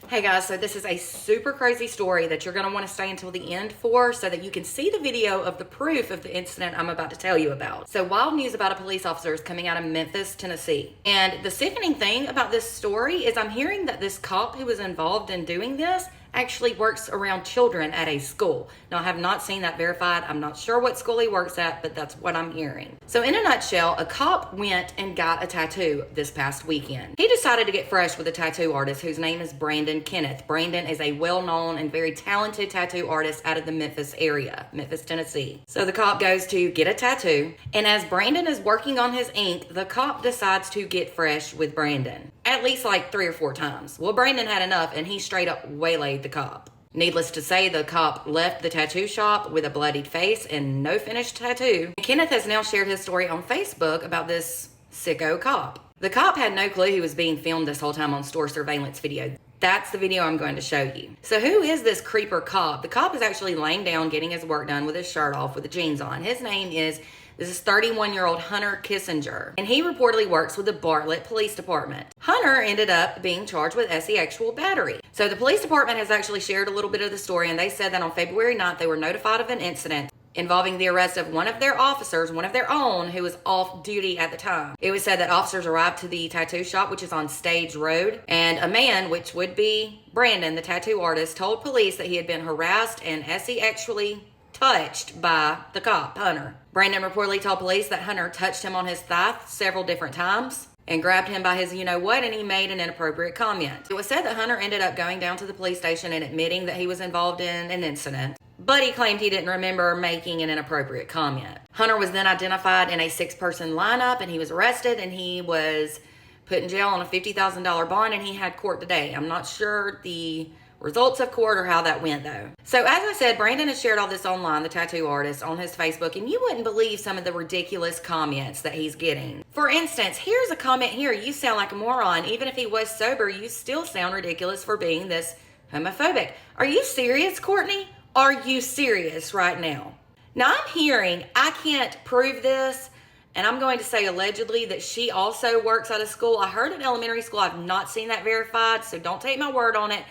Hey guys, so this is a super crazy story that you're going to want to stay until the end for so that you can see the video of the proof of the incident I'm about to tell you about. So wild news about a police officer is coming out of Memphis, Tennessee. And the sickening thing about this story is I'm hearing that this cop who was involved in doing this actually works around children at a school. Now, I have not seen that verified. I'm not sure what school he works at, but that's what I'm hearing. So in a nutshell, a cop went and got a tattoo this past weekend. He decided to get fresh with a tattoo artist whose name is Brandon Kenneth. Brandon is a well-known and very talented tattoo artist out of the Memphis area, Memphis, Tennessee. So the cop goes to get a tattoo, and as Brandon is working on his ink, the cop decides to get fresh with Brandon. At least like 3 or 4 times. Well, Brandon had enough and he straight up waylaid the cop. Needless to say, the cop left the tattoo shop with a bloodied face and no finished tattoo. Kenneth has now shared his story on Facebook about this sicko cop. The cop had no clue he was being filmed this whole time on store surveillance video. That's the video I'm going to show you. So who is this creeper cop? The cop is actually laying down getting his work done with his shirt off with the jeans on. His name is 31-year-old Hunter Kissinger, and he reportedly works with the Bartlett Police Department. Hunter ended up being charged with sexual battery. So the police department has actually shared a little bit of the story, and they said that on February 9th, they were notified of an incident involving the arrest of one of their officers, one of their own, who was off duty at the time. It was said that officers arrived to the tattoo shop, which is on Stage Road, and a man, which would be Brandon, the tattoo artist, told police that he had been harassed and sexually touched by the cop, Hunter. Brandon reportedly told police that Hunter touched him on his thigh several different times and grabbed him by his you-know-what, and he made an inappropriate comment. It was said that Hunter ended up going down to the police station and admitting that he was involved in an incident, but he claimed he didn't remember making an inappropriate comment. Hunter was then identified in a 6-person lineup, and he was arrested, and he was put in jail on a $50,000 bond, and he had court today. I'm not sure the results of court or how that went though. So as I said, Brandon has shared all this online, the tattoo artist, on his Facebook, and you wouldn't believe some of the ridiculous comments that he's getting. For instance, here's a comment here: "You sound like a moron. Even if he was sober, you still sound ridiculous for being this homophobic." Are you serious, Courtney? Are you serious right now? Now I'm hearing, I can't prove this, and I'm going to say allegedly, that she also works at a school. I heard an elementary school. I've not seen that verified, so don't take my word on it.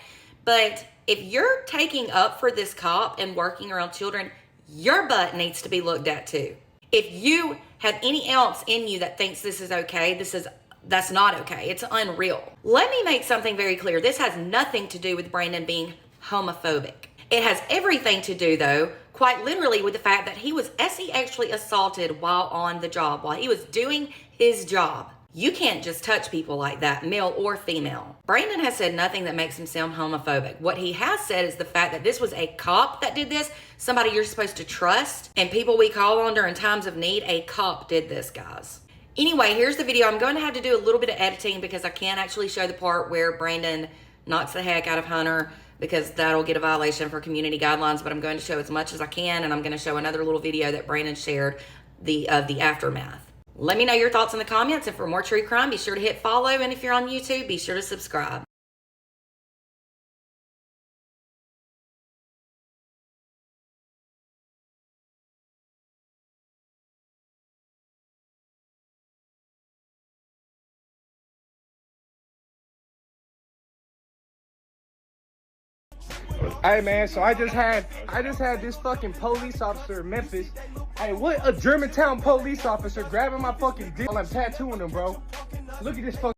But if you're taking up for this cop and working around children, your butt needs to be looked at too. If you have any else in you that thinks this is okay, that's not okay. It's unreal. Let me make something very clear. This has nothing to do with Brandon being homophobic. It has everything to do, though, quite literally, with the fact that he was sexually assaulted while on the job, while he was doing his job. You can't just touch people like that, male or female. Brandon has said nothing that makes him sound homophobic. What he has said is the fact that this was a cop that did this, somebody you're supposed to trust, and people we call on during times of need. A cop did this, guys. Anyway, here's the video. I'm going to have to do a little bit of editing because I can't actually show the part where Brandon knocks the heck out of Hunter, because that'll get a violation for community guidelines, but I'm going to show as much as I can, and I'm going to show another little video that Brandon shared of the aftermath. Let me know your thoughts in the comments, and for more true crime, be sure to hit follow, and if you're on YouTube, be sure to subscribe. Hey man, so I just had this fucking police officer in Memphis. Hey, what a Germantown police officer grabbing my fucking dick while I'm tattooing him, bro. Look at this fucking